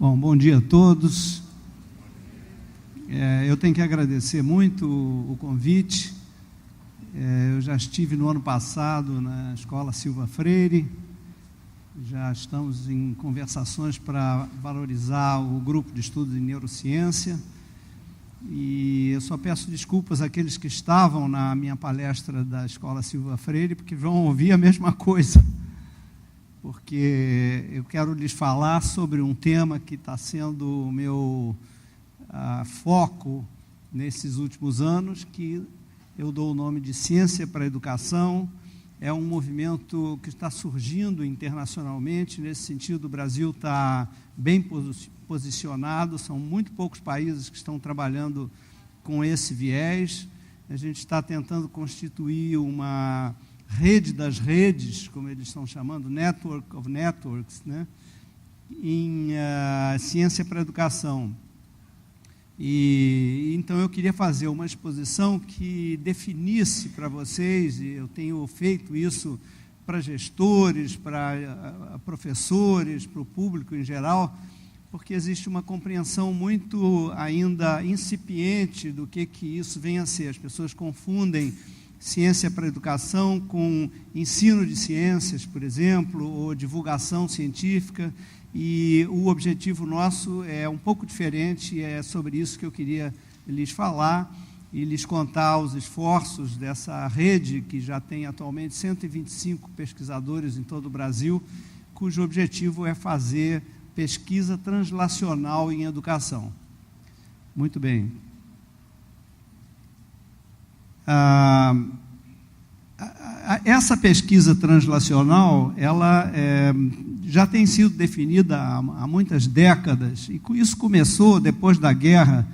Bom dia a todos. Eu tenho que agradecer muito o convite. Eu já estive no ano passado na Escola Silva Freire, já estamos em conversações para valorizar o grupo de estudos em neurociência, e eu só peço desculpas àqueles que estavam na minha palestra da Escola Silva Freire, porque vão ouvir a mesma coisa, porque eu quero lhes falar sobre um tema que está sendo o meu foco nesses últimos anos, que eu dou o nome de Ciência para a Educação. É um movimento que está surgindo internacionalmente. Nesse sentido, o Brasil está bem posicionado, são muito poucos países que estão trabalhando com esse viés. A gente está tentando constituir uma rede das redes, como eles estão chamando, Network of Networks, né, em ciência para a educação. E então eu queria fazer uma exposição que definisse para vocês, e eu tenho feito isso para gestores, para professores, para o público em geral, porque existe uma compreensão muito ainda incipiente do que isso vem a ser. As pessoas confundem ciência para a educação com ensino de ciências, por exemplo, ou divulgação científica, e o objetivo nosso é um pouco diferente, e é sobre isso que eu queria lhes falar e lhes contar os esforços dessa rede, que já tem atualmente 125 pesquisadores em todo o Brasil, cujo objetivo é fazer pesquisa translacional em educação. Muito bem. Essa pesquisa translacional, ela já tem sido definida há muitas décadas, e isso começou depois da guerra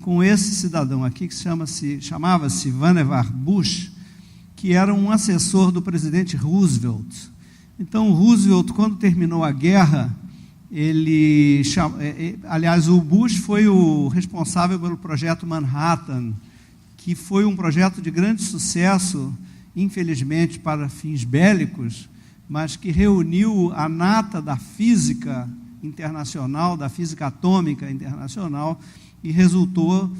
com esse cidadão aqui, que chamava-se Vannevar Bush, que era um assessor do presidente Roosevelt. Então, Roosevelt, quando terminou a guerra, aliás, o Bush foi o responsável pelo projeto Manhattan, que foi um projeto de grande sucesso, infelizmente para fins bélicos, mas que reuniu a nata da física internacional, da física atômica internacional, e resultou,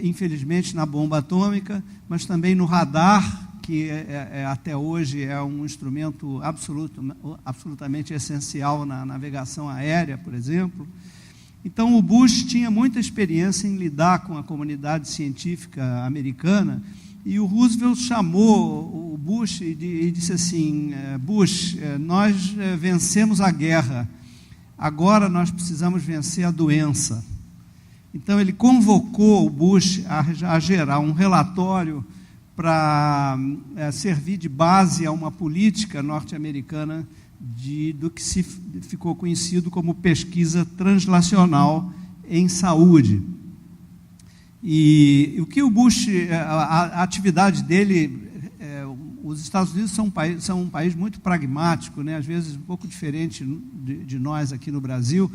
infelizmente, na bomba atômica, mas também no radar, que até hoje é um instrumento absolutamente essencial na navegação aérea, por exemplo. Então, o Bush tinha muita experiência em lidar com a comunidade científica americana, e o Roosevelt chamou o Bush e disse assim: Bush, nós vencemos a guerra, agora nós precisamos vencer a doença. Então, ele convocou o Bush a gerar um relatório para servir de base a uma política norte-americana do que se ficou conhecido como pesquisa translacional em saúde. E o que o Bush, a atividade dele, os Estados Unidos são um país muito pragmático, né? Às vezes um pouco diferente de nós aqui no Brasil,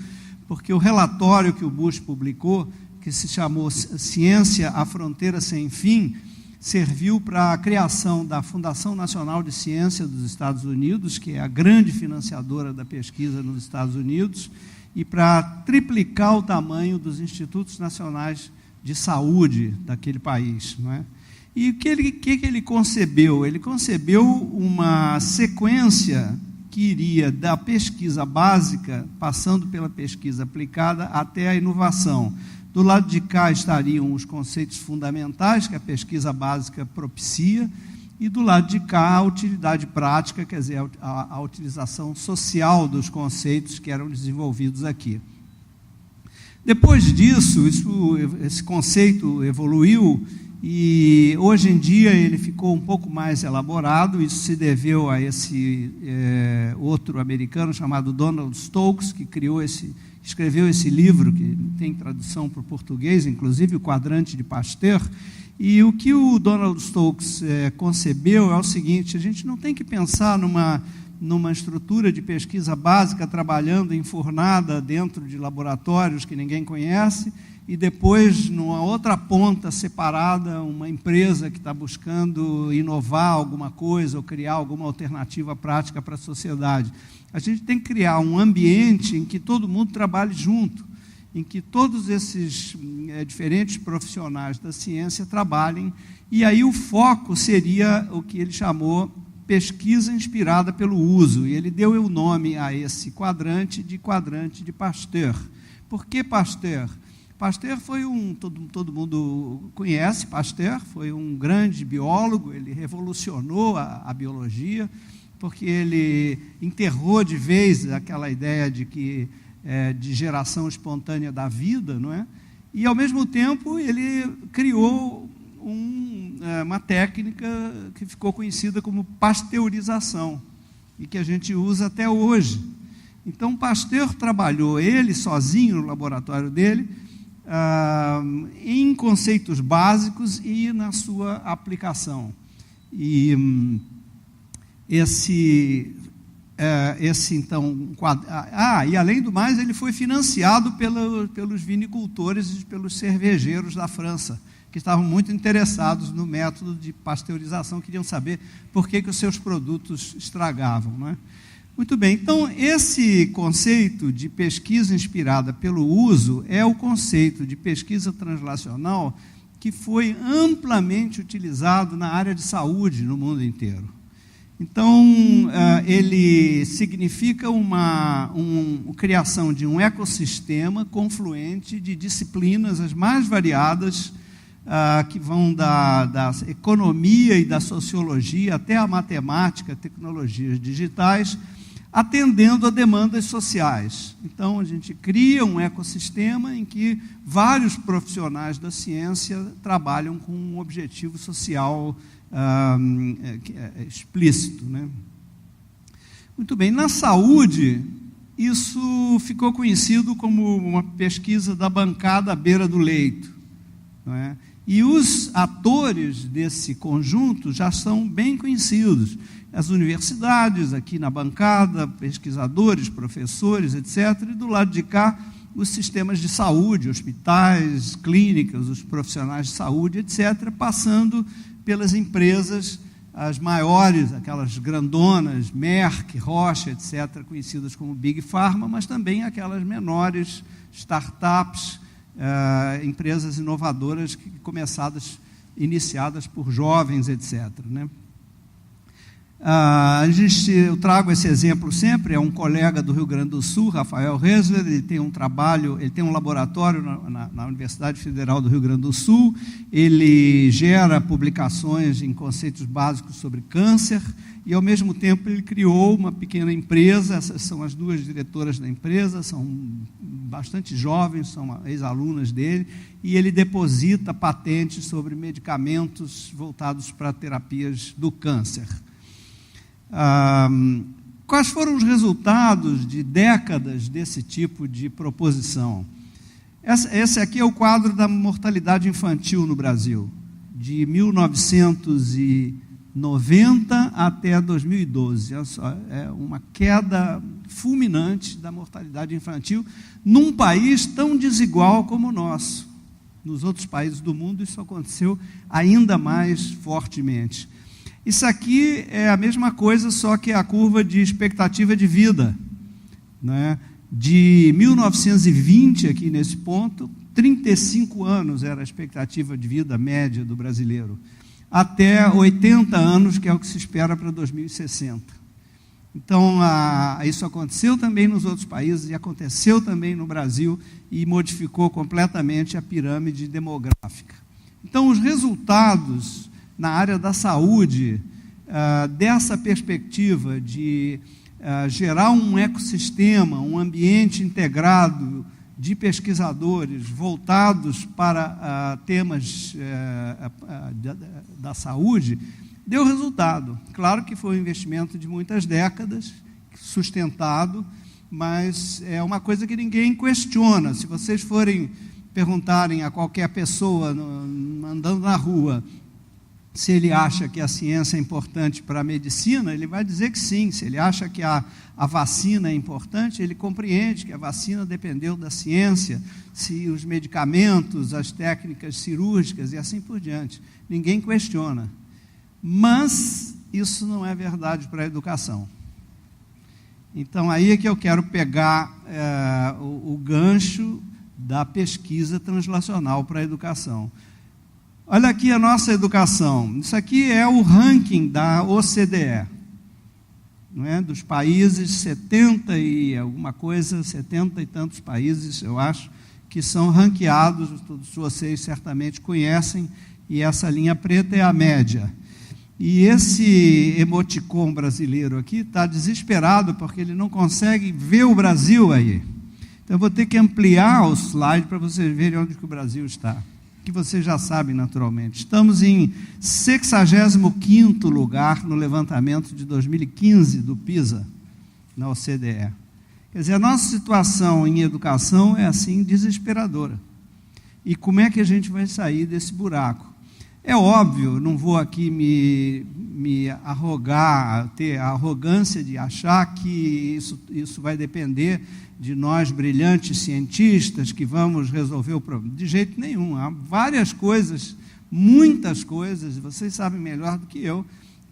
porque o relatório que o Bush publicou, que se chamou Ciência, a Fronteira Sem Fim, serviu para a criação da Fundação Nacional de Ciência dos Estados Unidos, que é a grande financiadora da pesquisa nos Estados Unidos, e para triplicar o tamanho dos institutos nacionais de saúde daquele país, não é? E o que ele concebeu? Ele concebeu uma sequência que iria da pesquisa básica, passando pela pesquisa aplicada, até a inovação. Do lado de cá estariam os conceitos fundamentais que a pesquisa básica propicia, e do lado de cá a utilidade prática, quer dizer, a utilização social dos conceitos que eram desenvolvidos aqui. Depois disso, esse conceito evoluiu, e hoje em dia ele ficou um pouco mais elaborado. Isso se deveu a esse outro americano chamado Donald Stokes, que escreveu esse livro, que tem tradução para o português, inclusive o Quadrante de Pasteur. E o que o Donald Stokes concebeu é o seguinte: a gente não tem que pensar numa estrutura de pesquisa básica trabalhando enfurnada dentro de laboratórios que ninguém conhece, e depois, numa outra ponta separada, uma empresa que está buscando inovar alguma coisa ou criar alguma alternativa prática para a sociedade. A gente tem que criar um ambiente em que todo mundo trabalhe junto. em que todos esses diferentes profissionais da ciência trabalhem, e aí o foco seria o que ele chamou pesquisa inspirada pelo uso, e ele deu o nome a esse quadrante de Pasteur. Por que Pasteur? Pasteur foi todo mundo conhece Pasteur, foi um grande biólogo, ele revolucionou a biologia, porque ele enterrou de vez aquela ideia de geração espontânea da vida, não é? E, ao mesmo tempo, ele criou uma técnica que ficou conhecida como pasteurização, e que a gente usa até hoje. Então, Pasteur trabalhou, ele sozinho no laboratório dele, em conceitos básicos e na sua aplicação. E então, e além do mais, ele foi financiado pelos vinicultores e pelos cervejeiros da França, que estavam muito interessados no método de pasteurização, queriam saber por que os seus produtos estragavam, não é? Muito bem, então esse conceito de pesquisa inspirada pelo uso é o conceito de pesquisa translacional que foi amplamente utilizado na área de saúde no mundo inteiro. Então, ele significa a criação de um ecossistema confluente de disciplinas as mais variadas, que vão da economia e da sociologia até a matemática, tecnologias digitais, atendendo a demandas sociais. Então, a gente cria um ecossistema em que vários profissionais da ciência trabalham com um objetivo social explícito, né? Muito bem, na saúde, isso ficou conhecido como uma pesquisa da bancada à beira do leito, não é? E os atores desse conjunto já são bem conhecidos. As universidades, aqui na bancada, pesquisadores, professores, etc. E do lado de cá, os sistemas de saúde, hospitais, clínicas, os profissionais de saúde, etc., passando pelas empresas, as maiores, aquelas grandonas, Merck, Roche, etc., conhecidas como Big Pharma, mas também aquelas menores, startups, empresas inovadoras iniciadas por jovens, etc., né? Eu trago esse exemplo sempre, é um colega do Rio Grande do Sul, Rafael Resler, ele tem um laboratório na Universidade Federal do Rio Grande do Sul, ele gera publicações em conceitos básicos sobre câncer, e ao mesmo tempo ele criou uma pequena empresa, essas são as duas diretoras da empresa, são bastante jovens, são ex-alunas dele, e ele deposita patentes sobre medicamentos voltados para terapias do câncer. Quais foram os resultados de décadas desse tipo de proposição? Esse aqui é o quadro da mortalidade infantil no Brasil, de 1990 até 2012. É uma queda fulminante da mortalidade infantil num país tão desigual como o nosso. Nos outros países do mundo isso aconteceu ainda mais fortemente. Isso aqui é a mesma coisa, só que é a curva de expectativa de vida, né? De 1920, aqui nesse ponto, 35 anos era a expectativa de vida média do brasileiro, até 80 anos, que é o que se espera para 2060. Então, isso aconteceu também nos outros países, e aconteceu também no Brasil, e modificou completamente a pirâmide demográfica. Então, os resultados na área da saúde, dessa perspectiva de gerar um ecossistema, um ambiente integrado de pesquisadores voltados para temas da saúde, deu resultado. Claro que foi um investimento de muitas décadas, sustentado, mas é uma coisa que ninguém questiona. Se vocês forem perguntarem a qualquer pessoa andando na rua se ele acha que a ciência é importante para a medicina, ele vai dizer que sim. Se ele acha que a vacina é importante, ele compreende que a vacina dependeu da ciência, se os medicamentos, as técnicas cirúrgicas e assim por diante. Ninguém questiona. Mas isso não é verdade para a educação. Então, aí é que eu quero pegar o gancho da pesquisa translacional para a educação. Olha aqui a nossa educação. Isso aqui é o ranking da OCDE, não é? Dos países, 70 e alguma coisa, 70 e tantos países, eu acho, que são ranqueados, todos vocês certamente conhecem, e essa linha preta é a média. E esse emoticon brasileiro aqui está desesperado, porque ele não consegue ver o Brasil aí. Então, eu vou ter que ampliar o slide para vocês verem onde que o Brasil está, que vocês já sabem naturalmente. Estamos em 65º lugar no levantamento de 2015 do PISA, na OCDE. Quer dizer, a nossa situação em educação é assim desesperadora. E como é que a gente vai sair desse buraco? É óbvio, não vou aqui me arrogar, ter a arrogância de achar que isso vai depender de nós, brilhantes cientistas, que vamos resolver o problema. De jeito nenhum. Há várias coisas, muitas coisas, vocês sabem melhor do que eu,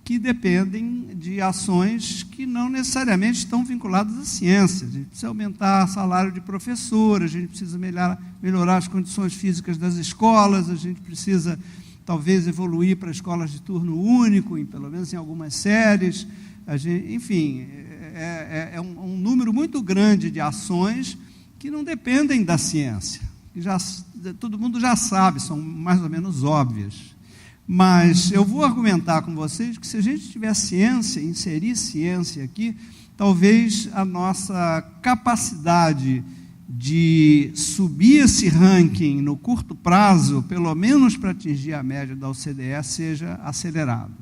que dependem de ações que não necessariamente estão vinculadas à ciência. A gente precisa aumentar o salário de professor, a gente precisa melhorar as condições físicas das escolas, a gente precisa talvez evoluir para escolas de turno único, pelo menos em algumas séries. Enfim, é um número muito grande de ações que não dependem da ciência, que todo mundo já sabe, são mais ou menos óbvias. Mas eu vou argumentar com vocês que se a gente tiver ciência, inserir ciência aqui, talvez a nossa capacidade de subir esse ranking no curto prazo, pelo menos para atingir a média da OCDE, seja acelerado.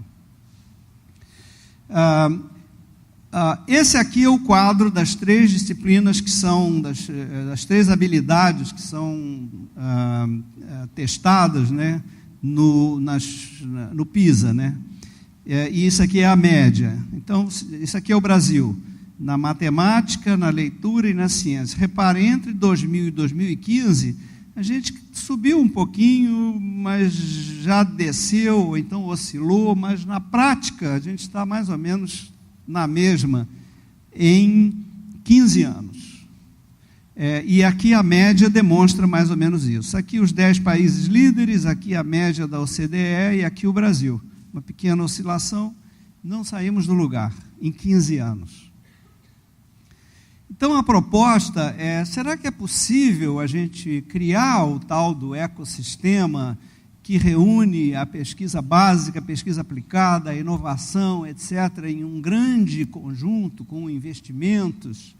Esse aqui é o quadro das 3 disciplinas que são, das 3 habilidades que são testadas, né, no PISA, né? E isso aqui é a média. Então, isso aqui é o Brasil, na matemática, na leitura e na ciência. Reparem, entre 2000 e 2015, a gente subiu um pouquinho, mas já desceu, ou então oscilou, mas na prática a gente está mais ou menos na mesma em 15 anos. E aqui a média demonstra mais ou menos isso. Aqui os 10 países líderes, aqui a média da OCDE e aqui o Brasil. Uma pequena oscilação, não saímos do lugar em 15 anos. Então, a proposta é, será que é possível a gente criar o tal do ecossistema que reúne a pesquisa básica, a pesquisa aplicada, a inovação, etc., em um grande conjunto, com investimentos,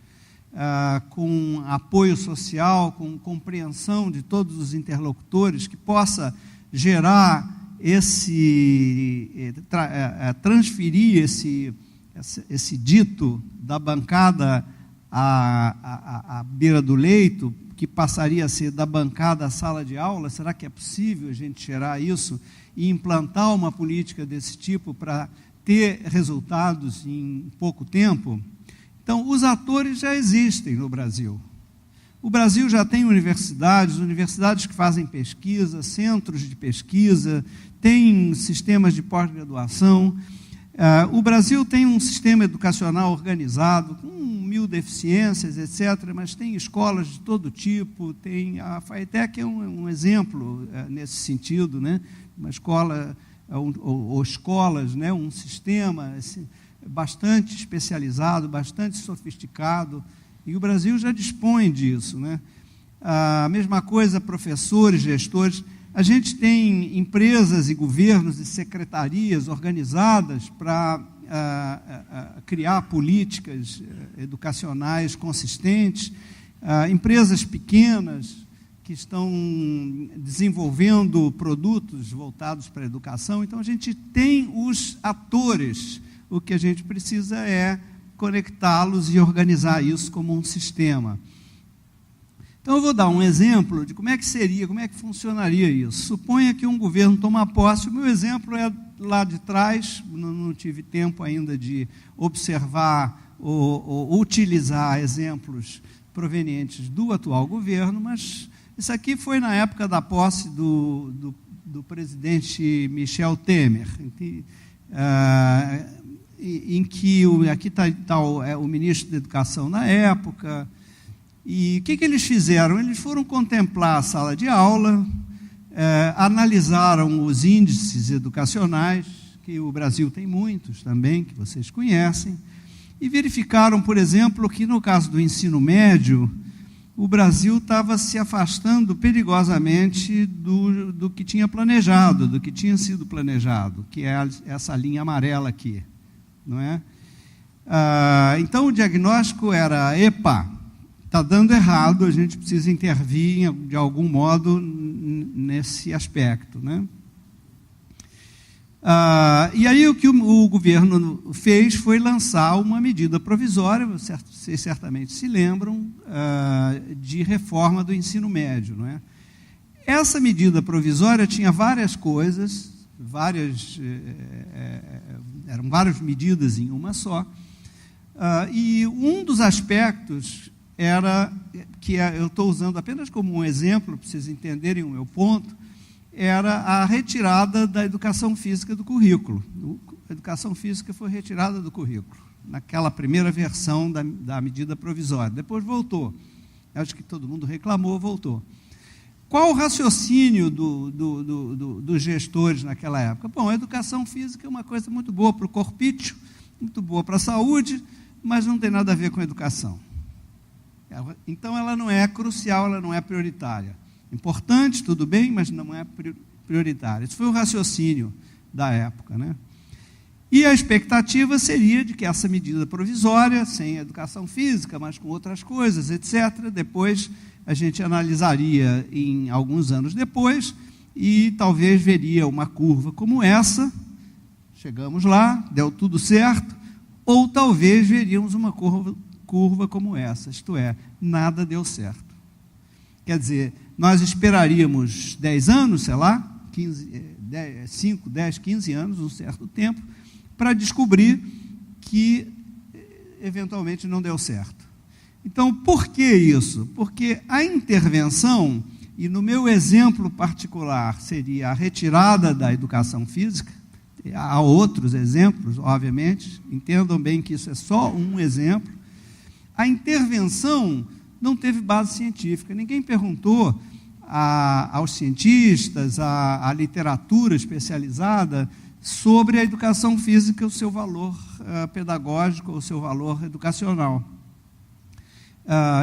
com apoio social, com compreensão de todos os interlocutores, que possa gerar transferir esse dito da bancada à beira do leito, que passaria a ser da bancada à sala de aula? Será que é possível a gente gerar isso e implantar uma política desse tipo para ter resultados em pouco tempo? Então, os atores já existem no Brasil. O Brasil já tem universidades que fazem pesquisa, centros de pesquisa, tem sistemas de pós-graduação. O Brasil tem um sistema educacional organizado, com 1000 deficiências, etc., mas tem escolas de todo tipo, tem a FATEC é um exemplo nesse sentido, né? Uma escola, ou escolas, né? Um sistema bastante especializado, bastante sofisticado, e o Brasil já dispõe disso, né? A mesma coisa, professores, gestores. A gente tem empresas e governos e secretarias organizadas para criar políticas educacionais consistentes, empresas pequenas que estão desenvolvendo produtos voltados para a educação. Então, a gente tem os atores. O que a gente precisa é conectá-los e organizar isso como um sistema. Então, eu vou dar um exemplo de como é que seria, como é que funcionaria isso. Suponha que um governo toma posse. O meu exemplo é lá de trás, não tive tempo ainda de observar ou utilizar exemplos provenientes do atual governo, mas isso aqui foi na época da posse do presidente Michel Temer, em que aqui está o ministro da Educação na época, E o que eles fizeram? Eles foram contemplar a sala de aula, analisaram os índices educacionais, que o Brasil tem muitos também, que vocês conhecem, e verificaram, por exemplo, que no caso do ensino médio, o Brasil estava se afastando perigosamente do que tinha planejado, do que tinha sido planejado, que é essa linha amarela aqui, não é? Então, o diagnóstico era, está dando errado, a gente precisa intervir de algum modo nesse aspecto, né? E aí o que o governo fez foi lançar uma medida provisória, vocês certamente se lembram, de reforma do ensino médio, não é? Essa medida provisória tinha várias coisas, eram várias medidas em uma só, e um dos aspectos era, eu estou usando apenas como um exemplo, para vocês entenderem o meu ponto, era a retirada da educação física do currículo. A educação física foi retirada do currículo, naquela primeira versão da medida provisória. Depois voltou. Acho que todo mundo reclamou, voltou. Qual o raciocínio dos gestores naquela época? Bom, a educação física é uma coisa muito boa para o corpício, muito boa para a saúde, mas não tem nada a ver com a educação. Então, ela não é crucial, ela não é prioritária. Importante, tudo bem, mas não é prioritária. Esse foi o raciocínio da época, né? E a expectativa seria de que essa medida provisória, sem educação física, mas com outras coisas, etc., depois a gente analisaria em alguns anos depois e talvez veria uma curva como essa, chegamos lá, deu tudo certo, ou talvez veríamos uma curva como essa, isto é, nada deu certo. Quer dizer, nós esperaríamos 10 anos, sei lá, 5, 10, 15 anos, um certo tempo, para descobrir que eventualmente não deu certo. Então, por que isso? Porque a intervenção, e no meu exemplo particular, seria a retirada da educação física, há outros exemplos, obviamente, entendam bem que isso é só um exemplo, a intervenção não teve base científica. Ninguém perguntou aos cientistas, à literatura especializada, sobre a educação física, o seu valor pedagógico, o seu valor educacional.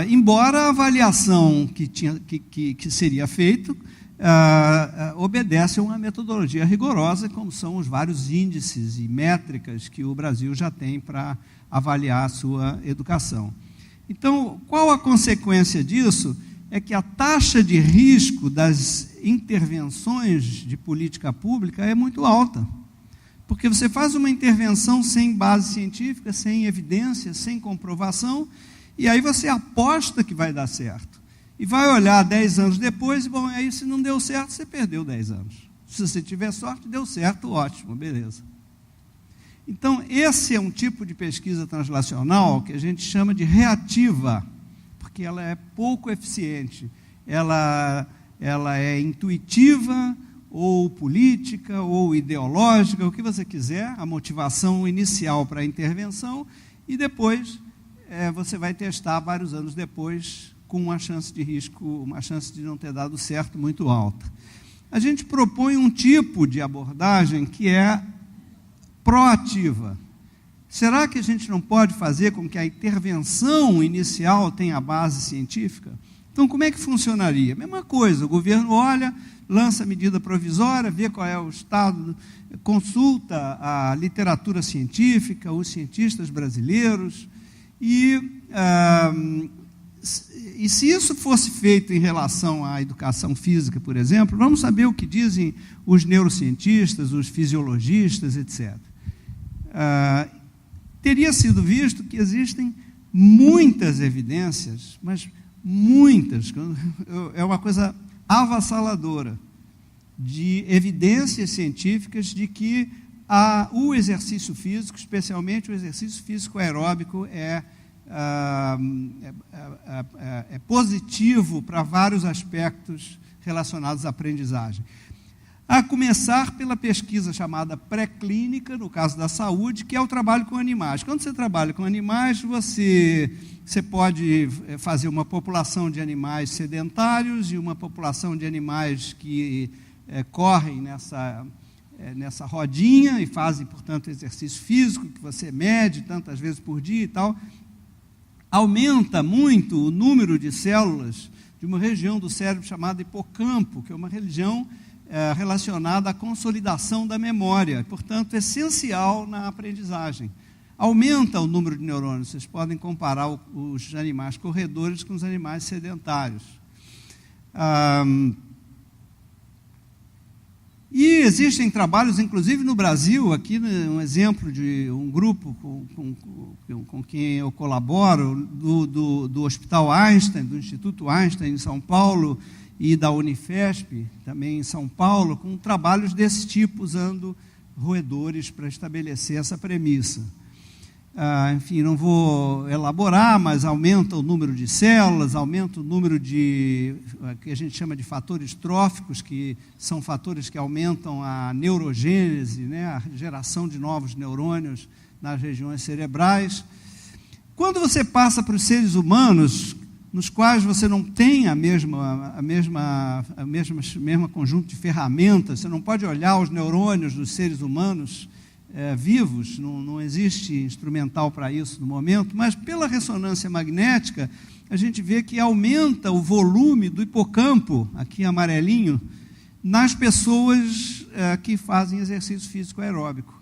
Embora a avaliação que seria feita obedece a uma metodologia rigorosa, como são os vários índices e métricas que o Brasil já tem para avaliar a sua educação. Então, qual a consequência disso? É que a taxa de risco das intervenções de política pública é muito alta. Porque você faz uma intervenção sem base científica, sem evidência, sem comprovação, e aí você aposta que vai dar certo. E vai olhar 10 anos depois, e bom, aí se não deu certo, você perdeu 10 anos. Se você tiver sorte, deu certo, ótimo, beleza. Então, esse é um tipo de pesquisa translacional que a gente chama de reativa, porque ela é pouco eficiente, ela é intuitiva, ou política, ou ideológica, o que você quiser, a motivação inicial para a intervenção, e depois você vai testar vários anos depois com uma chance de risco, uma chance de não ter dado certo muito alta. A gente propõe um tipo de abordagem que é proativa. Será que a gente não pode fazer com que a intervenção inicial tenha base científica? Então, como é que funcionaria? Mesma coisa, o governo olha, lança medida provisória, vê qual é o estado, consulta a literatura científica, os cientistas brasileiros, e se isso fosse feito em relação à educação física, por exemplo, vamos saber o que dizem os neurocientistas, os fisiologistas, etc. Teria sido visto que existem muitas evidências, mas muitas, é uma coisa avassaladora, de evidências científicas de que o exercício físico, especialmente o exercício físico aeróbico, é positivo para vários aspectos relacionados à aprendizagem. A começar pela pesquisa chamada pré-clínica, no caso da saúde, que é o trabalho com animais. Quando você trabalha com animais, você pode fazer uma população de animais sedentários e uma população de animais que correm nessa rodinha e fazem, portanto, exercício físico, que você mede tantas vezes por dia e tal. Aumenta muito o número de células de uma região do cérebro chamada hipocampo, que é uma região relacionada à consolidação da memória, portanto, essencial na aprendizagem. Aumenta o número de neurônios, vocês podem comparar os animais corredores com os animais sedentários. E existem trabalhos, inclusive no Brasil, aqui um exemplo de um grupo com quem eu colaboro, do Hospital Einstein, do Instituto Einstein em São Paulo, e da Unifesp, também em São Paulo, com trabalhos desse tipo, usando roedores para estabelecer essa premissa. Enfim, não vou elaborar, mas aumenta o número de células, aumenta o número de, que a gente chama de fatores tróficos, que são fatores que aumentam a neurogênese, né, a geração de novos neurônios nas regiões cerebrais. Quando você passa para os seres humanos, nos quais você não tem a mesma conjunto de ferramentas, você não pode olhar os neurônios dos seres humanos vivos, não existe instrumental para isso no momento, mas pela ressonância magnética, a gente vê que aumenta o volume do hipocampo, aqui amarelinho, nas pessoas que fazem exercício físico aeróbico.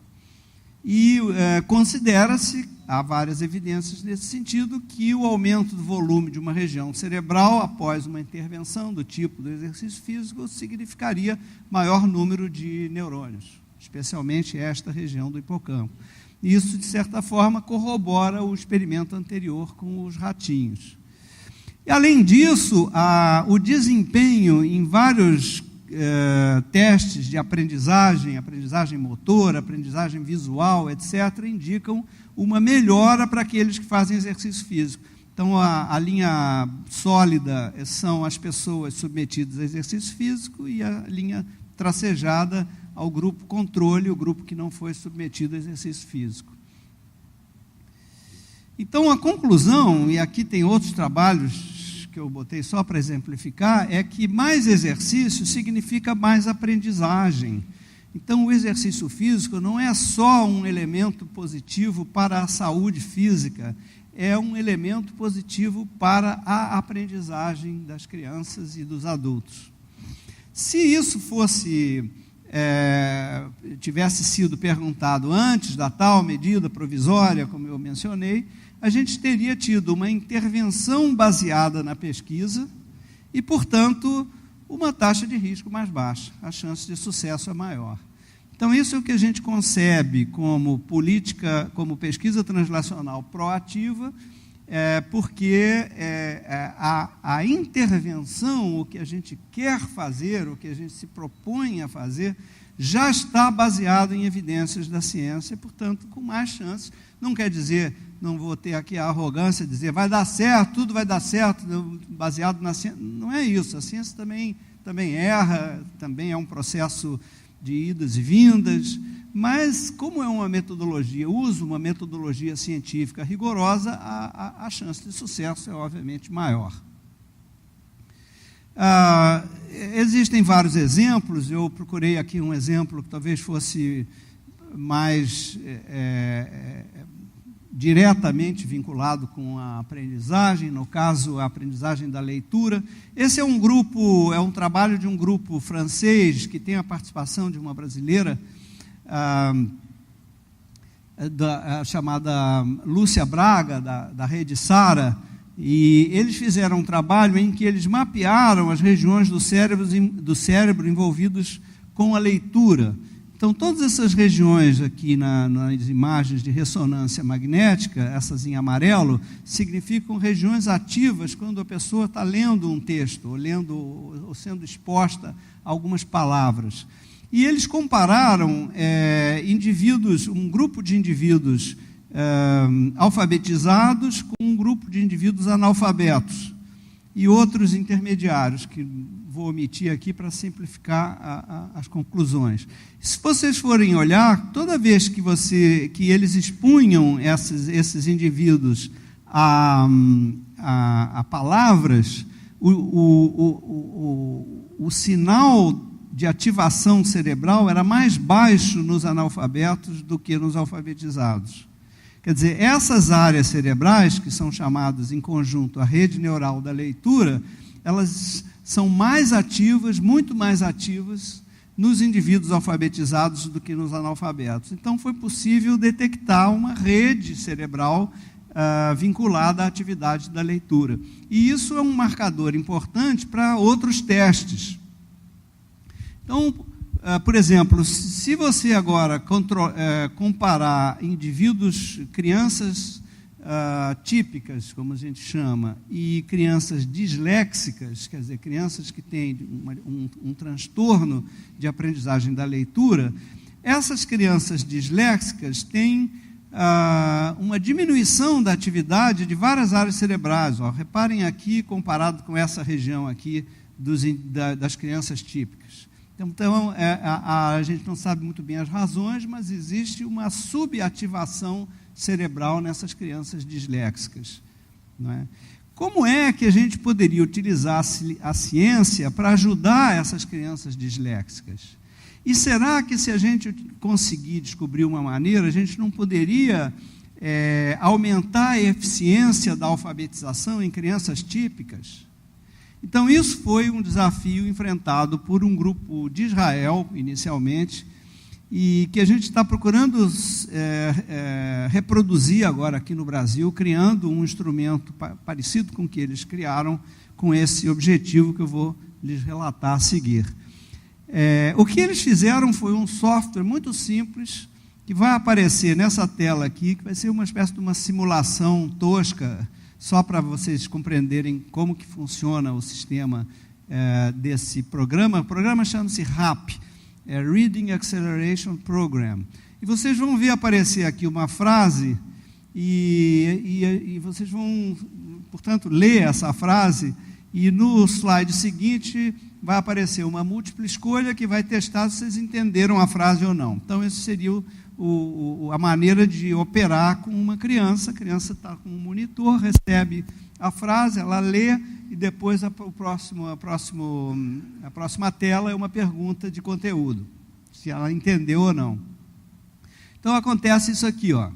E considera-se, há várias evidências nesse sentido, que o aumento do volume de uma região cerebral após uma intervenção do tipo do exercício físico significaria maior número de neurônios, especialmente esta região do hipocampo. Isso, de certa forma, corrobora o experimento anterior com os ratinhos. E, além disso, o desempenho em vários testes de aprendizagem motora, aprendizagem visual, etc., indicam uma melhora para aqueles que fazem exercício físico. Então, a linha sólida são as pessoas submetidas a exercício físico e a linha tracejada ao grupo controle, o grupo que não foi submetido a exercício físico. Então, a conclusão, e aqui tem outros trabalhos que eu botei só para exemplificar, é que mais exercício significa mais aprendizagem. Então, o exercício físico não é só um elemento positivo para a saúde física, é um elemento positivo para a aprendizagem das crianças e dos adultos. Se isso tivesse sido perguntado antes da tal medida provisória, como eu mencionei, a gente teria tido uma intervenção baseada na pesquisa e, portanto, uma taxa de risco mais baixa, a chance de sucesso é maior. Então, isso é o que a gente concebe como política, como pesquisa translacional proativa, porque a intervenção, o que a gente quer fazer, o que a gente se propõe a fazer, já está baseado em evidências da ciência, portanto, com mais chances. Não quer dizer, não vou ter aqui a arrogância de dizer, vai dar certo, tudo vai dar certo, baseado na ciência. Não é isso, a ciência também erra, também é um processo de idas e vindas, mas como é uma metodologia, uso uma metodologia científica rigorosa, a chance de sucesso é obviamente maior. Existem vários exemplos, eu procurei aqui um exemplo que talvez fosse mais diretamente vinculado com a aprendizagem, no caso, a aprendizagem da leitura. Esse é um trabalho de um grupo francês, que tem a participação de uma brasileira, chamada Lúcia Braga, da Rede Sara, e eles fizeram um trabalho em que eles mapearam as regiões do cérebro envolvidas com a leitura. Então, todas essas regiões aqui nas imagens de ressonância magnética, essas em amarelo, significam regiões ativas quando a pessoa está lendo um texto, ou sendo exposta a algumas palavras. E eles compararam um grupo de indivíduos alfabetizados com um grupo de indivíduos analfabetos e outros intermediários, que vou omitir aqui para simplificar as conclusões. Se vocês forem olhar, toda vez que eles expunham esses indivíduos a palavras, o sinal de ativação cerebral era mais baixo nos analfabetos do que nos alfabetizados. Quer dizer, essas áreas cerebrais, que são chamadas em conjunto a rede neural da leitura, elas são mais ativas, muito mais ativas, nos indivíduos alfabetizados do que nos analfabetos. Então, foi possível detectar uma rede cerebral vinculada à atividade da leitura. E isso é um marcador importante para outros testes. Então, por exemplo, se você agora comparar crianças típicas, como a gente chama, e crianças disléxicas, quer dizer, crianças que têm um transtorno de aprendizagem da leitura, essas crianças disléxicas têm uma diminuição da atividade de várias áreas cerebrais. Reparem aqui, comparado com essa região aqui das crianças típicas. Então, a gente não sabe muito bem as razões, mas existe uma subativação cerebral nessas crianças disléxicas. Não é? Como é que a gente poderia utilizar a ciência para ajudar essas crianças disléxicas? E será que, se a gente conseguir descobrir uma maneira, a gente não poderia aumentar a eficiência da alfabetização em crianças típicas? Então, isso foi um desafio enfrentado por um grupo de Israel, inicialmente, e que a gente está procurando reproduzir agora aqui no Brasil, criando um instrumento parecido com o que eles criaram, com esse objetivo que eu vou lhes relatar a seguir. O que eles fizeram foi um software muito simples, que vai aparecer nessa tela aqui, que vai ser uma espécie de uma simulação tosca, só para vocês compreenderem como que funciona o sistema desse programa. O programa chama-se RAP, Reading Acceleration Program. E vocês vão ver aparecer aqui uma frase, e vocês vão, portanto, ler essa frase, e no slide seguinte vai aparecer uma múltipla escolha que vai testar se vocês entenderam a frase ou não. Então, esse seria a maneira de operar com uma criança. A criança está com um monitor, recebe a frase, ela lê, e depois a próxima tela é uma pergunta de conteúdo, se ela entendeu ou não. Então, acontece isso aqui, ó.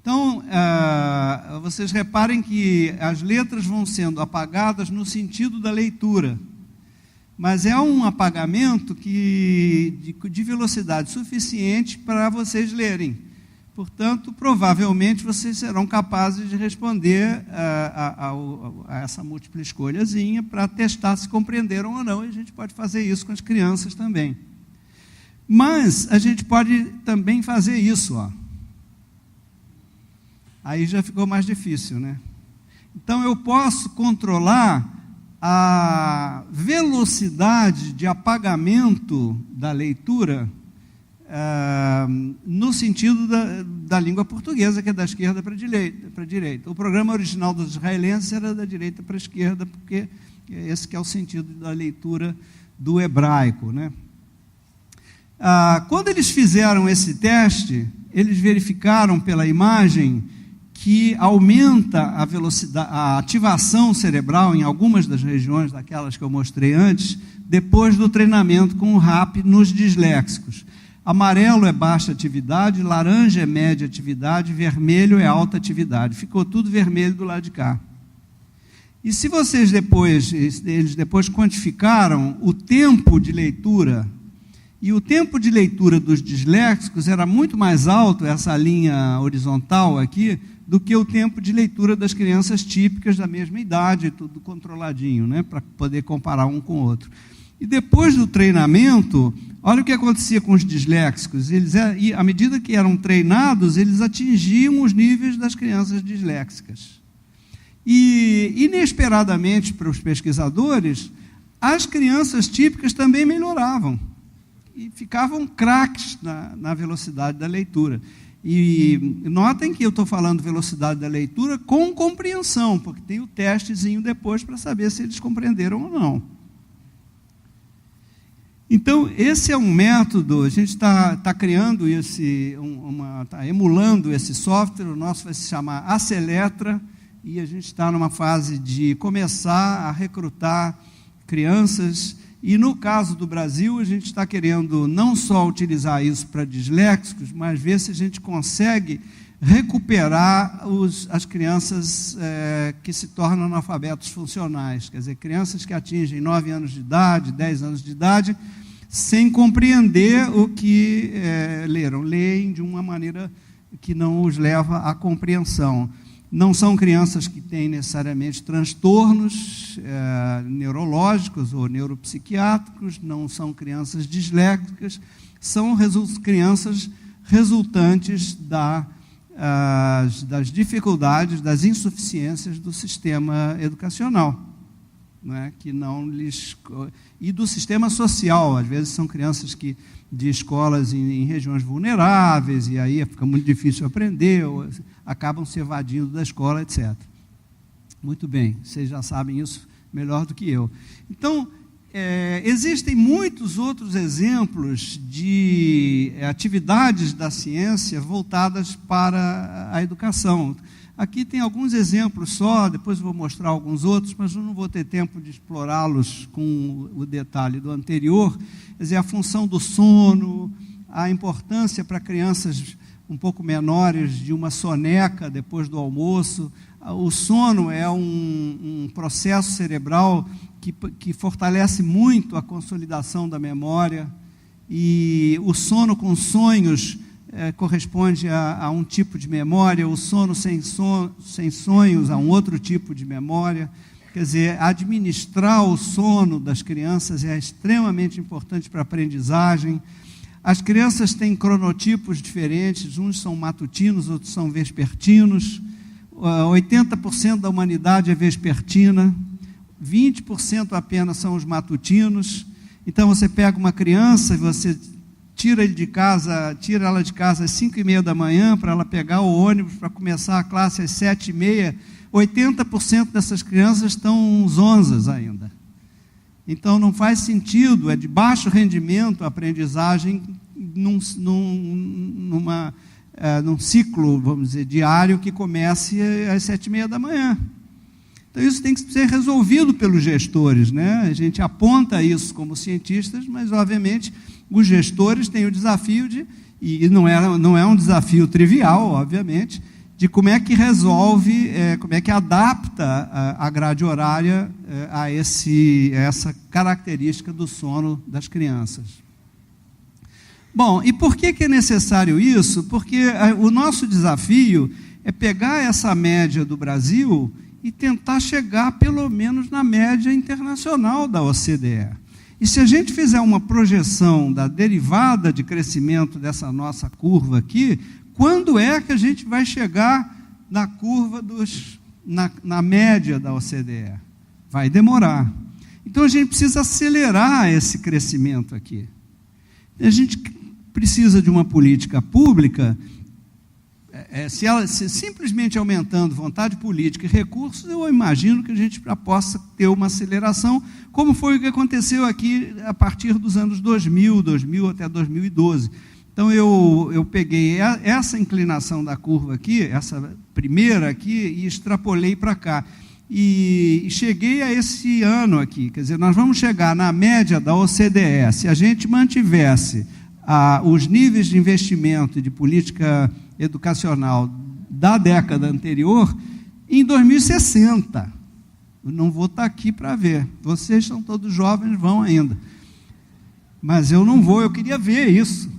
Então, vocês reparem que as letras vão sendo apagadas no sentido da leitura, mas é um apagamento de velocidade suficiente para vocês lerem. Portanto, provavelmente vocês serão capazes de responder a essa múltipla escolhazinha para testar se compreenderam ou não, e a gente pode fazer isso com as crianças também. Mas a gente pode também fazer isso, ó. Aí já ficou mais difícil, né? Então, eu posso controlar a velocidade de apagamento da leitura no sentido da língua portuguesa, que é da esquerda para a direita. O programa original dos israelenses era da direita para a esquerda, porque esse que é o sentido da leitura do hebraico, né? Quando eles fizeram esse teste, eles verificaram pela imagem que aumenta a velocidade, a ativação cerebral em algumas das regiões, daquelas que eu mostrei antes, depois do treinamento com o RAP nos disléxicos. Amarelo é baixa atividade, laranja é média atividade, vermelho é alta atividade. Ficou tudo vermelho do lado de cá. E se eles depois quantificaram o tempo de leitura, e o tempo de leitura dos disléxicos era muito mais alto, essa linha horizontal aqui, do que o tempo de leitura das crianças típicas da mesma idade, tudo controladinho, né, para poder comparar um com o outro. E depois do treinamento, olha o que acontecia com os disléxicos. À medida que eram treinados, eles atingiam os níveis das crianças disléxicas. E, inesperadamente para os pesquisadores, as crianças típicas também melhoravam e ficavam craques na velocidade da leitura. E notem que eu estou falando velocidade da leitura com compreensão, porque tem o testezinho depois para saber se eles compreenderam ou não. Então, esse é um método, a gente está criando está emulando esse software, o nosso vai se chamar Aceletra, e a gente está numa fase de começar a recrutar crianças, e no caso do Brasil, a gente está querendo não só utilizar isso para disléxicos, mas ver se a gente consegue recuperar as crianças que se tornam analfabetos funcionais, quer dizer, crianças que atingem 9 anos de idade, 10 anos de idade, sem compreender o que leram, leem de uma maneira que não os leva à compreensão. Não são crianças que têm necessariamente transtornos neurológicos ou neuropsiquiátricos, não são crianças disléxicas, são crianças resultantes das dificuldades, das insuficiências do sistema educacional, né, que não lhes, e do sistema social. Às vezes são crianças de escolas em regiões vulneráveis, e aí fica muito difícil aprender, ou acabam se evadindo da escola, etc. Muito bem, vocês já sabem isso melhor do que eu. Então, existem muitos outros exemplos de atividades da ciência voltadas para a educação. Aqui tem alguns exemplos só, depois eu vou mostrar alguns outros, mas eu não vou ter tempo de explorá-los com o detalhe do anterior. Quer dizer, a função do sono, a importância para crianças um pouco menores de uma soneca depois do almoço. O sono é um processo cerebral que fortalece muito a consolidação da memória, e o sono com sonhos corresponde a um tipo de memória, o sono sem sonhos a um outro tipo de memória. Quer dizer, administrar o sono das crianças é extremamente importante para a aprendizagem. As crianças têm cronotipos diferentes, uns são matutinos, outros são vespertinos. 80% da humanidade é vespertina, 20% apenas são os matutinos. Então, você pega uma criança e você tira ela de casa às 5h30 da manhã para ela pegar o ônibus para começar a classe às 7h30. 80% dessas crianças estão zonzas ainda. Então, não faz sentido, é de baixo rendimento a aprendizagem num ciclo, vamos dizer, diário que comece às 7h30 da manhã. Então, isso tem que ser resolvido pelos gestores, né? A gente aponta isso como cientistas, mas, obviamente, os gestores têm o desafio e não é um desafio trivial, obviamente, de como é que resolve, como é que adapta a grade horária a essa característica do sono das crianças. Bom, e por que é necessário isso? Porque o nosso desafio é pegar essa média do Brasil e tentar chegar pelo menos na média internacional da OCDE. E se a gente fizer uma projeção da derivada de crescimento dessa nossa curva aqui, quando é que a gente vai chegar na curva na média da OCDE? Vai demorar. Então, a gente precisa acelerar esse crescimento aqui. A gente precisa de uma política pública, se simplesmente aumentando vontade política e recursos, eu imagino que a gente já possa ter uma aceleração, como foi o que aconteceu aqui a partir dos anos 2000 até 2012. Então, eu peguei essa inclinação da curva aqui, essa primeira aqui, e extrapolei para cá. E cheguei a esse ano aqui, quer dizer, nós vamos chegar na média da OCDE, se a gente mantivesse os níveis de investimento e de política educacional da década anterior, em 2060. Eu não vou estar aqui para ver. Vocês são todos jovens, vão ainda. Mas eu não vou, eu queria ver isso.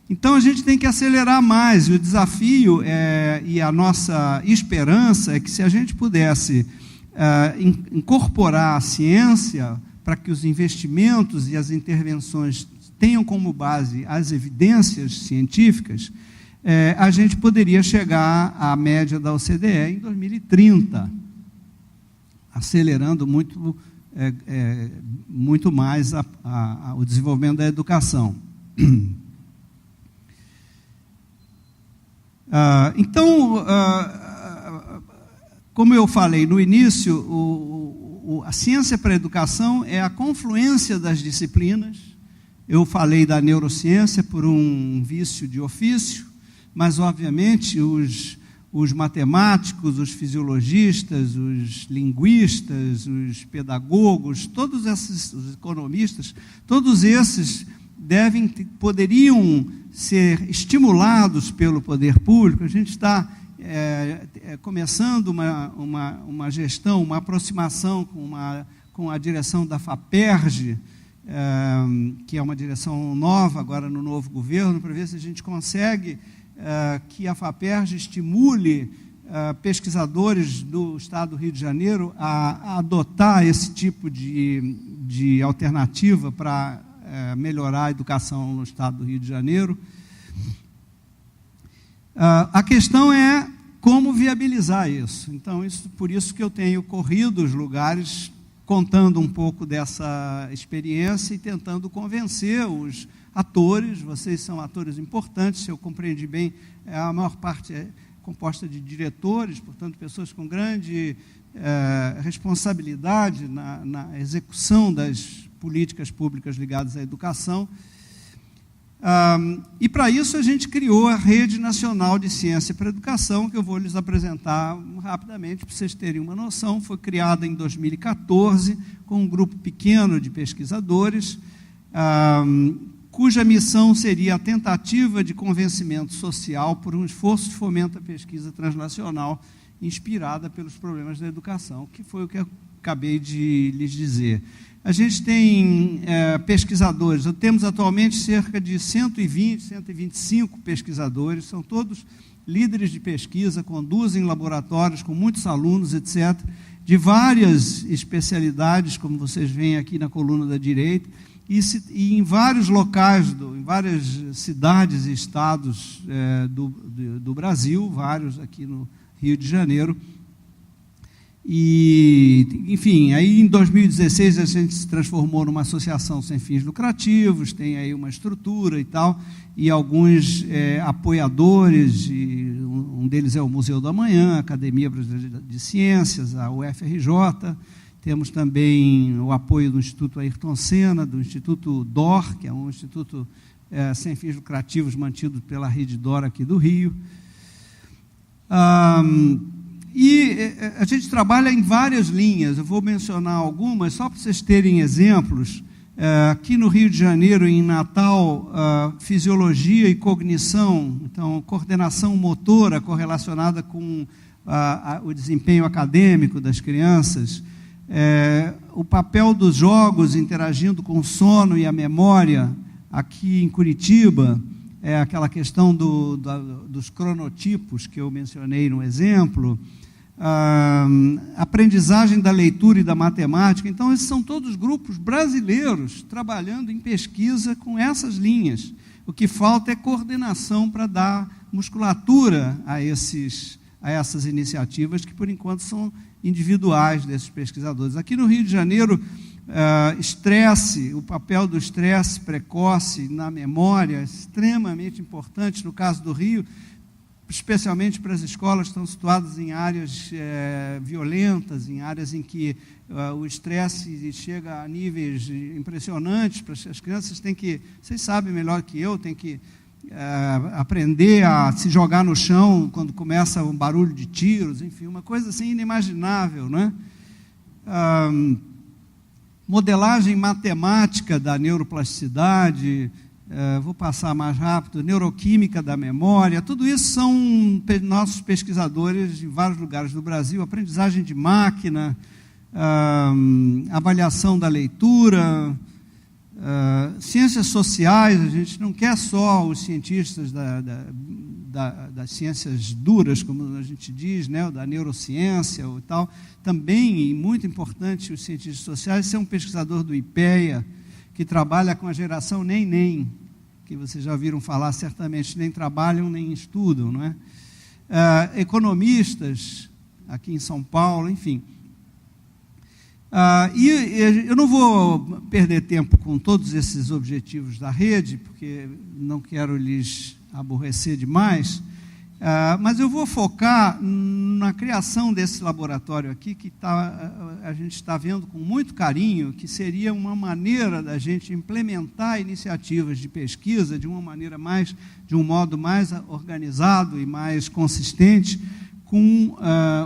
Então, a gente tem que acelerar mais. E o desafio e a nossa esperança é que, se a gente pudesse incorporar a ciência para que os investimentos e as intervenções tenham como base as evidências científicas, a gente poderia chegar à média da OCDE em 2030, acelerando muito mais o desenvolvimento da educação. Então, como eu falei no início, a ciência para a educação é a confluência das disciplinas. Eu falei da neurociência por um vício de ofício, mas, obviamente, os matemáticos, os fisiologistas, os linguistas, os pedagogos, todos esses, os economistas, todos esses poderiam ser estimulados pelo poder público. A gente está começando uma gestão, uma aproximação com a direção da FAPERJ, que é uma direção nova agora no novo governo, para ver se a gente consegue que a FAPERJ estimule pesquisadores do Estado do Rio de Janeiro a adotar esse tipo de alternativa para melhorar a educação no Estado do Rio de Janeiro. A questão é como viabilizar isso. Então, por isso que eu tenho corrido os lugares, contando um pouco dessa experiência e tentando convencer os atores. Vocês são atores importantes, se eu compreendi bem, a maior parte é composta de diretores, portanto, pessoas com grande responsabilidade na execução das políticas públicas ligadas à educação. E, para isso, a gente criou a Rede Nacional de Ciência para a Educação, que eu vou lhes apresentar rapidamente, para vocês terem uma noção. Foi criada em 2014, com um grupo pequeno de pesquisadores, cuja missão seria a tentativa de convencimento social por um esforço de fomento à pesquisa transnacional inspirada pelos problemas da educação, que foi o que eu acabei de lhes dizer. A gente tem pesquisadores, temos atualmente cerca de 120, 125 pesquisadores, são todos líderes de pesquisa, conduzem laboratórios com muitos alunos, etc., de várias especialidades, como vocês veem aqui na coluna da direita, e em vários locais, em várias cidades e estados do Brasil, vários aqui no Rio de Janeiro. E, enfim, aí em 2016 a gente se transformou numa associação sem fins lucrativos, tem aí uma estrutura e tal, e alguns apoiadores, um deles é o Museu do Amanhã, a Academia Brasileira de Ciências, a UFRJ, temos também o apoio do Instituto Ayrton Senna, do Instituto DOR, que é um instituto sem fins lucrativos mantido pela Rede DOR aqui do Rio. E a gente trabalha em várias linhas, eu vou mencionar algumas, só para vocês terem exemplos. Aqui no Rio de Janeiro, em Natal, fisiologia e cognição, então, coordenação motora correlacionada com o desempenho acadêmico das crianças, o papel dos jogos interagindo com o sono e a memória. Aqui em Curitiba, aquela questão dos cronotipos que eu mencionei no exemplo, aprendizagem da leitura e da matemática. Então, esses são todos grupos brasileiros trabalhando em pesquisa com essas linhas. O que falta é coordenação para dar musculatura a essas iniciativas, que, por enquanto, são individuais desses pesquisadores. Aqui no Rio de Janeiro, o papel do estresse precoce na memória é extremamente importante. No caso do Rio, especialmente para as escolas que estão situadas em áreas violentas, em áreas em que o estresse chega a níveis impressionantes. As crianças têm que, vocês sabem melhor que eu, têm que aprender a se jogar no chão quando começa um barulho de tiros, enfim, uma coisa assim inimaginável, né? Modelagem matemática da neuroplasticidade, vou passar mais rápido, neuroquímica da memória, tudo isso são nossos pesquisadores em vários lugares do Brasil, aprendizagem de máquina, avaliação da leitura, ciências sociais. A gente não quer só os cientistas das ciências duras, como a gente diz, né, da neurociência e tal, também, e muito importante, os cientistas sociais. Esse é um pesquisador do IPEA, que trabalha com a geração nem, que vocês já ouviram falar certamente, nem trabalham nem estudam, não é? Economistas, aqui em São Paulo, enfim. E eu não vou perder tempo com todos esses objetivos da rede, porque não quero lhes aborrecer demais. Mas eu vou focar na criação desse laboratório aqui, que a gente está vendo com muito carinho, que seria uma maneira da gente implementar iniciativas de pesquisa de um modo mais organizado e mais consistente, com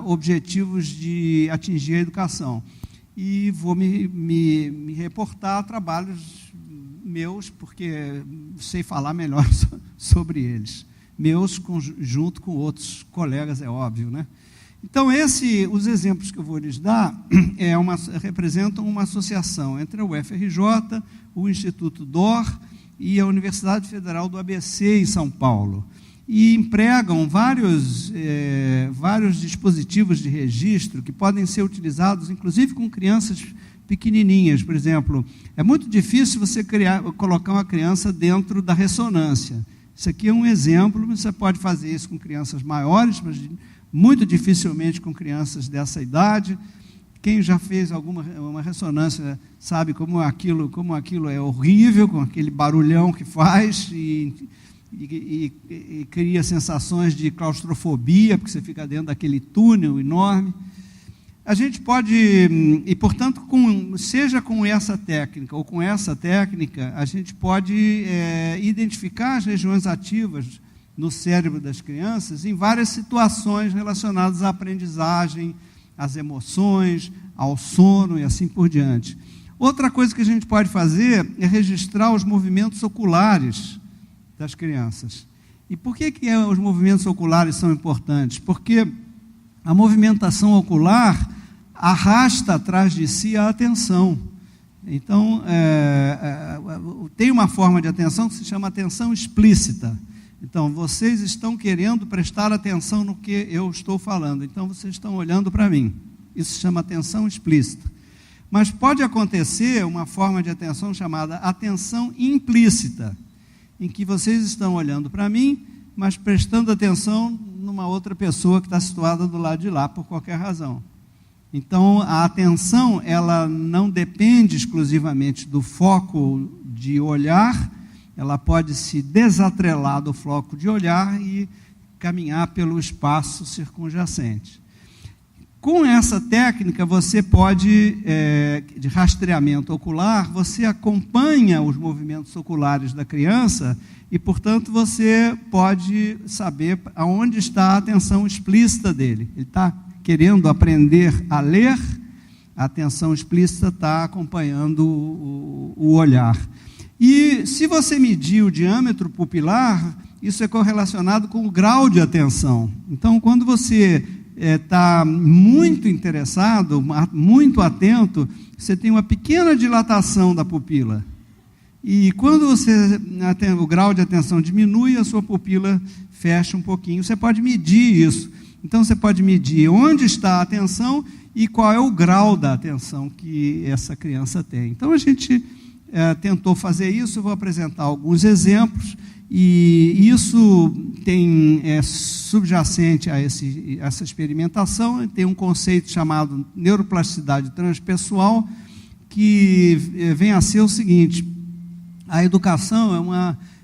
objetivos de atingir a educação. E vou me reportar a trabalhos meus, porque sei falar melhor sobre eles. Meus junto com outros colegas, é óbvio, né? Então, os exemplos que eu vou lhes dar representam uma associação entre a UFRJ, o Instituto DOR e a Universidade Federal do ABC, em São Paulo. E empregam vários dispositivos de registro que podem ser utilizados, inclusive com crianças pequenininhas. Por exemplo, é muito difícil você colocar uma criança dentro da ressonância. Isso aqui é um exemplo, você pode fazer isso com crianças maiores, mas muito dificilmente com crianças dessa idade. Quem já fez uma ressonância sabe como aquilo é horrível, com aquele barulhão que faz e cria sensações de claustrofobia, porque você fica dentro daquele túnel enorme. A gente pode, e portanto, seja com essa técnica ou com essa técnica, a gente pode identificar as regiões ativas no cérebro das crianças em várias situações relacionadas à aprendizagem, às emoções, ao sono e assim por diante. Outra coisa que a gente pode fazer é registrar os movimentos oculares das crianças. E por que os movimentos oculares são importantes? Porque a movimentação ocular arrasta atrás de si a atenção. Então, tem uma forma de atenção que se chama atenção explícita. Então, vocês estão querendo prestar atenção no que eu estou falando, então vocês estão olhando para mim. Isso se chama atenção explícita. Mas pode acontecer uma forma de atenção chamada atenção implícita, em que vocês estão olhando para mim, mas prestando atenção numa outra pessoa que está situada do lado de lá, por qualquer razão. Então, a atenção, ela não depende exclusivamente do foco de olhar, ela pode se desatrelar do foco de olhar e caminhar pelo espaço circunjacente. Com essa técnica, você pode, de rastreamento ocular, você acompanha os movimentos oculares da criança e, portanto, você pode saber aonde está a atenção explícita dele. Ele está querendo aprender a ler, a atenção explícita está acompanhando o olhar. E se você medir o diâmetro pupilar, isso é correlacionado com o grau de atenção. Então, quando você está muito interessado, muito atento, você tem uma pequena dilatação da pupila. E quando o grau de atenção diminui, a sua pupila fecha um pouquinho. Você pode medir isso. Então, você pode medir onde está a atenção e qual é o grau da atenção que essa criança tem. Então, a gente tentou fazer isso, eu vou apresentar alguns exemplos, e isso tem subjacente a essa experimentação, tem um conceito chamado neuroplasticidade transpessoal, que vem a ser o seguinte: a educação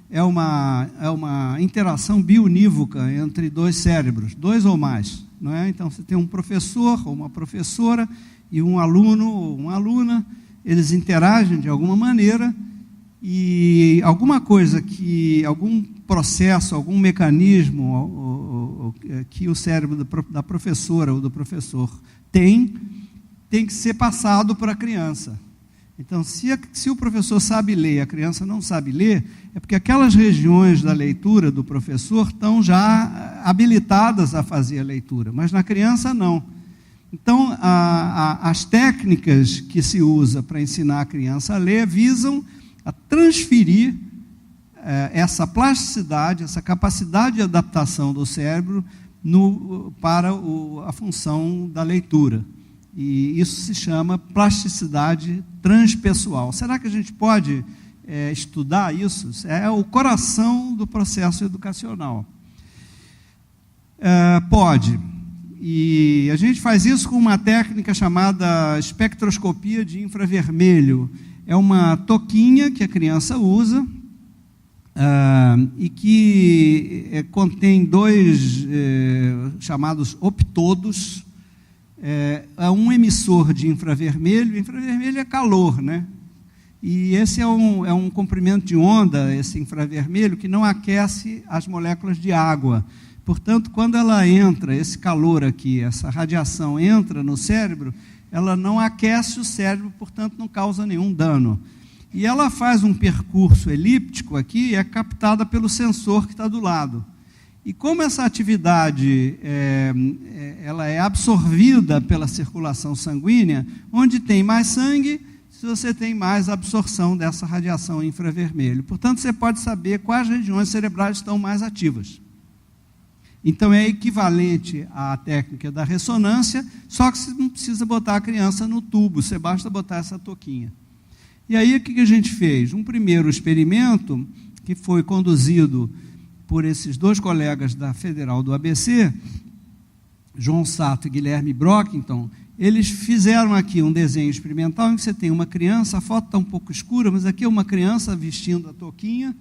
é uma interação bionívoca entre dois cérebros, dois ou mais, não é? Então, você tem um professor ou uma professora e um aluno ou uma aluna, eles interagem de alguma maneira e algum processo, algum mecanismo que o cérebro da professora ou do professor tem que ser passado para a criança. Então, se o professor sabe ler e a criança não sabe ler, é porque aquelas regiões da leitura do professor estão já habilitadas a fazer a leitura, mas na criança não. Então, as técnicas que se usa para ensinar a criança a ler visam a transferir essa plasticidade, essa capacidade de adaptação do cérebro para a função da leitura. E isso se chama plasticidade transpessoal. Será que a gente pode estudar isso? É o coração do processo educacional. Pode. E a gente faz isso com uma técnica chamada espectroscopia de infravermelho. É uma touquinha que a criança usa, e que contém dois chamados optodos, um emissor de infravermelho. Infravermelho é calor, né? E esse é um comprimento de onda, esse infravermelho, que não aquece as moléculas de água. Portanto, quando ela entra, esse calor aqui, essa radiação entra no cérebro, ela não aquece o cérebro, portanto, não causa nenhum dano. E ela faz um percurso elíptico aqui e é captada pelo sensor que está do lado. E como essa atividade ela é absorvida pela circulação sanguínea, onde tem mais sangue, se você tem mais absorção dessa radiação infravermelho. Portanto, você pode saber quais regiões cerebrais estão mais ativas. Então, é equivalente à técnica da ressonância, só que você não precisa botar a criança no tubo, você basta botar essa touquinha. E aí, o que a gente fez? Um primeiro experimento, que foi conduzido por esses dois colegas da Federal do ABC, João Sato e Guilherme Brockington. Eles fizeram aqui um desenho experimental em que você tem uma criança, a foto está um pouco escura, mas aqui é uma criança vestindo a touquinha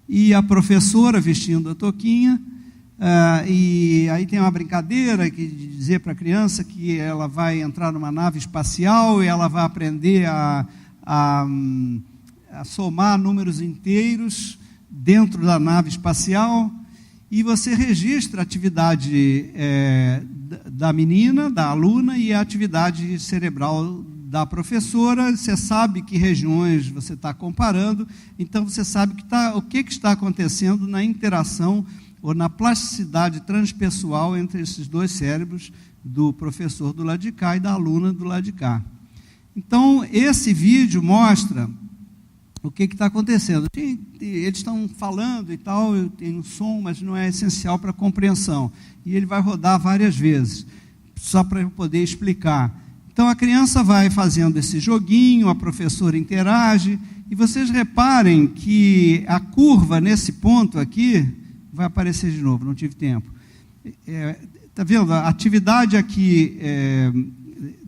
e a professora vestindo a touquinha, e aí tem uma brincadeira de dizer para a criança que ela vai entrar numa nave espacial e ela vai aprender a somar números inteiros dentro da nave espacial, e você registra a atividade da menina, da aluna, e a atividade cerebral da professora. Você sabe que regiões você está comparando, então você sabe o que está acontecendo na interação ou na plasticidade transpessoal entre esses dois cérebros, do professor do lado de cá e da aluna do lado de cá. Então, esse vídeo mostra o que está acontecendo. Eles estão falando e tal, tem um som, mas não é essencial para a compreensão. E ele vai rodar várias vezes, só para eu poder explicar. Então, a criança vai fazendo esse joguinho, a professora interage, e vocês reparem que a curva nesse ponto aqui, vai aparecer de novo, não tive tempo. Está vendo? A atividade aqui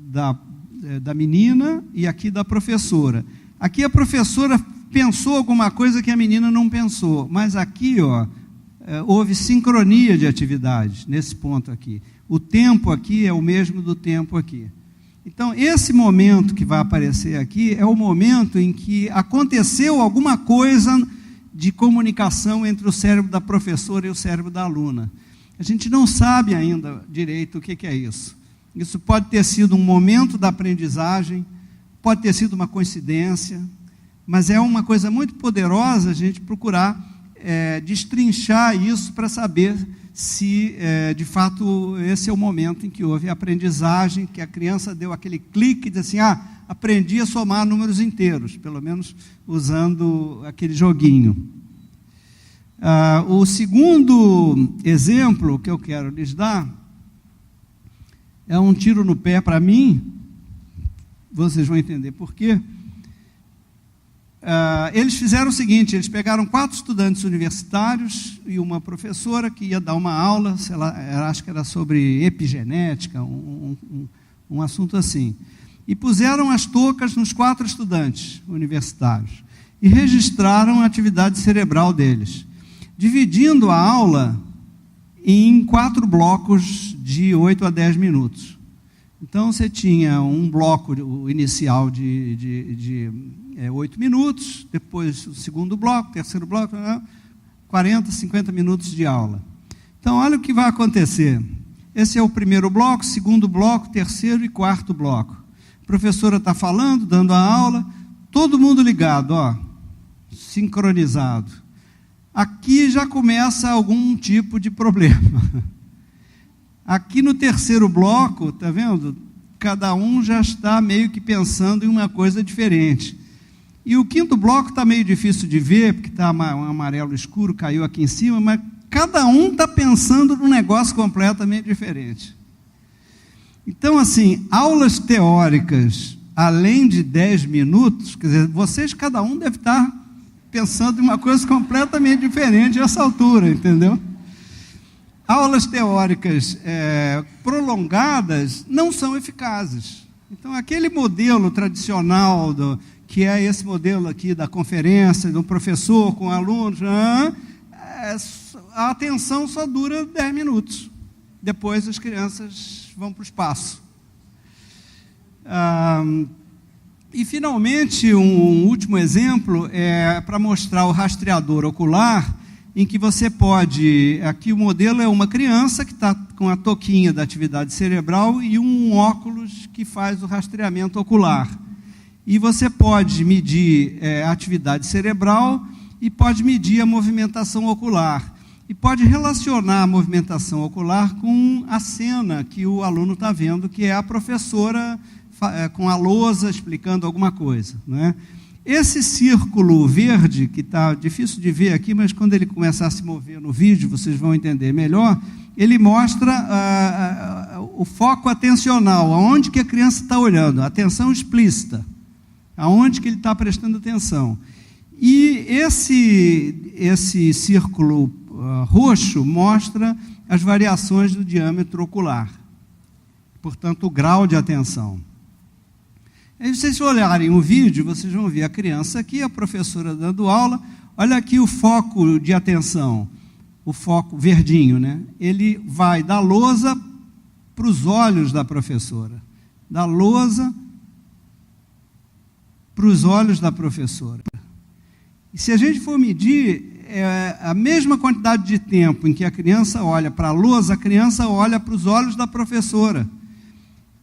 da menina e aqui da professora. Aqui a professora pensou alguma coisa que a menina não pensou, mas aqui, houve sincronia de atividades, nesse ponto aqui. O tempo aqui é o mesmo do tempo aqui. Então, esse momento que vai aparecer aqui é o momento em que aconteceu alguma coisa de comunicação entre o cérebro da professora e o cérebro da aluna. A gente não sabe ainda direito o que é isso. Isso pode ter sido um momento da aprendizagem, pode ter sido uma coincidência, mas é uma coisa muito poderosa a gente procurar destrinchar isso para saber se, de fato, esse é o momento em que houve a aprendizagem, que a criança deu aquele clique e disse assim, aprendi a somar números inteiros, pelo menos usando aquele joguinho. O segundo exemplo que eu quero lhes dar é um tiro no pé para mim. Vocês vão entender por quê. Eles fizeram o seguinte, eles pegaram 4 estudantes universitários e uma professora que ia dar uma aula, sei lá, acho que era sobre epigenética, um assunto assim. E puseram as toucas nos 4 estudantes universitários e registraram a atividade cerebral deles, dividindo a aula em 4 blocos de 8 a 10 minutos. Então, você tinha um bloco inicial de 8 minutos, depois o segundo bloco, terceiro bloco, 40, 50 minutos de aula. Então, olha o que vai acontecer. Esse é o primeiro bloco, segundo bloco, terceiro e quarto bloco. A professora está falando, dando a aula, todo mundo ligado, sincronizado. Aqui já começa algum tipo de problema. Aqui no terceiro bloco, está vendo? Cada um já está meio que pensando em uma coisa diferente. E o quinto bloco está meio difícil de ver, porque está um amarelo escuro, caiu aqui em cima, mas cada um está pensando num negócio completamente diferente. Então, assim, aulas teóricas, além de 10 minutos, quer dizer, vocês, cada um deve estar pensando em uma coisa completamente diferente a essa altura, entendeu? Aulas teóricas prolongadas não são eficazes. Então, aquele modelo tradicional que é esse modelo aqui da conferência, do professor com alunos, a atenção só dura 10 minutos. Depois as crianças vão para o espaço. E, finalmente, um último exemplo é para mostrar o rastreador ocular, em que você pode... Aqui o modelo é uma criança que está com a touquinha da atividade cerebral e um óculos que faz o rastreamento ocular. E você pode medir a atividade cerebral e pode medir a movimentação ocular. E pode relacionar a movimentação ocular com a cena que o aluno está vendo, que é a professora com a lousa explicando alguma coisa, não é? Esse círculo verde, que está difícil de ver aqui, mas quando ele começar a se mover no vídeo, vocês vão entender melhor, ele mostra o foco atencional, aonde que a criança está olhando, a atenção explícita, aonde que ele está prestando atenção. E esse círculo roxo mostra as variações do diâmetro ocular, portanto, o grau de atenção. Aí, se vocês olharem o vídeo, vocês vão ver a criança aqui, a professora dando aula. Olha aqui o foco de atenção, o foco verdinho, né? Ele vai da lousa para os olhos da professora, da lousa para os olhos da professora. E se a gente for medir a mesma quantidade de tempo em que a criança olha para a lousa, a criança olha para os olhos da professora.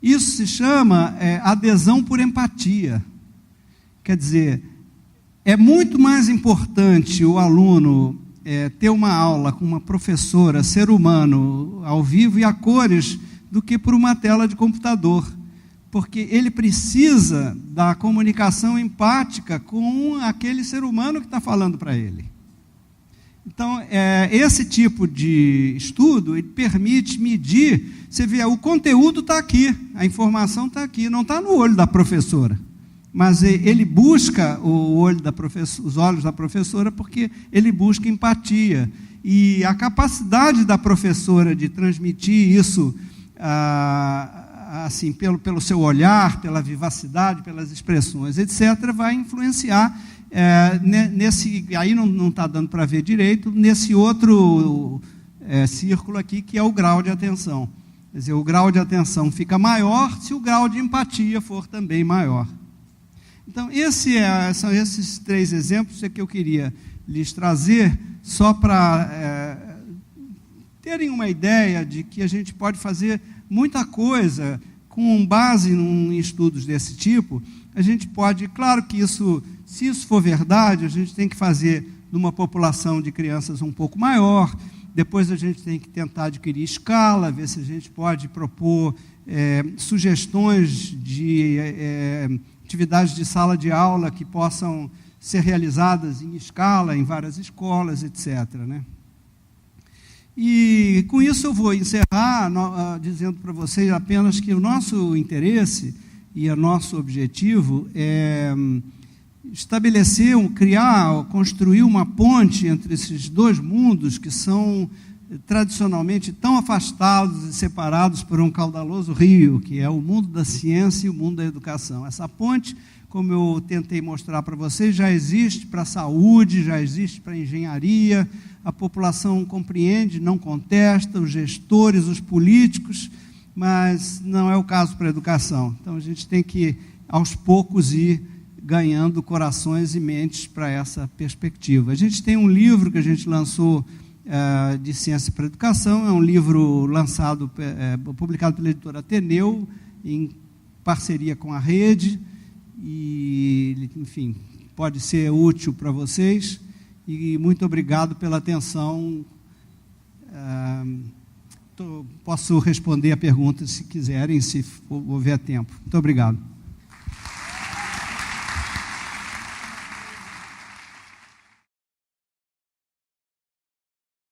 Isso se chama adesão por empatia. Quer dizer, é muito mais importante o aluno ter uma aula com uma professora, ser humano, ao vivo e a cores, do que por uma tela de computador. Porque ele precisa da comunicação empática com aquele ser humano que está falando para ele. Então, esse tipo de estudo, ele permite medir, você vê, o conteúdo está aqui, a informação está aqui, não está no olho da professora, mas ele busca os olhos da professora porque ele busca empatia, e a capacidade da professora de transmitir isso, assim, pelo seu olhar, pela vivacidade, pelas expressões, etc., vai influenciar aí não está dando para ver direito, nesse outro círculo aqui, que é o grau de atenção. Quer dizer, o grau de atenção fica maior se o grau de empatia for também maior. Então, são esses 3 exemplos que eu queria lhes trazer, só para terem uma ideia de que a gente pode fazer muita coisa com base em estudos desse tipo. A gente pode, claro que se isso for verdade, a gente tem que fazer numa população de crianças um pouco maior, depois a gente tem que tentar adquirir escala, ver se a gente pode propor sugestões de atividades de sala de aula que possam ser realizadas em escala, em várias escolas, etc., né? E com isso eu vou encerrar dizendo para vocês apenas que o nosso interesse e o nosso objetivo é estabelecer, construir uma ponte entre esses 2 mundos que são tradicionalmente tão afastados e separados por um caudaloso rio, que é o mundo da ciência e o mundo da educação. Essa ponte, como eu tentei mostrar para vocês, já existe para a saúde, já existe para a engenharia, a população compreende, não contesta, os gestores, os políticos, mas não é o caso para a educação. Então, a gente tem que, aos poucos, ir ganhando corações e mentes para essa perspectiva. A gente tem um livro que a gente lançou de Ciência para a Educação, é um livro publicado pela editora Ateneu, em parceria com a Rede, e, enfim, pode ser útil para vocês, e muito obrigado pela atenção. Posso responder a perguntas se quiserem, se houver tempo. Muito obrigado.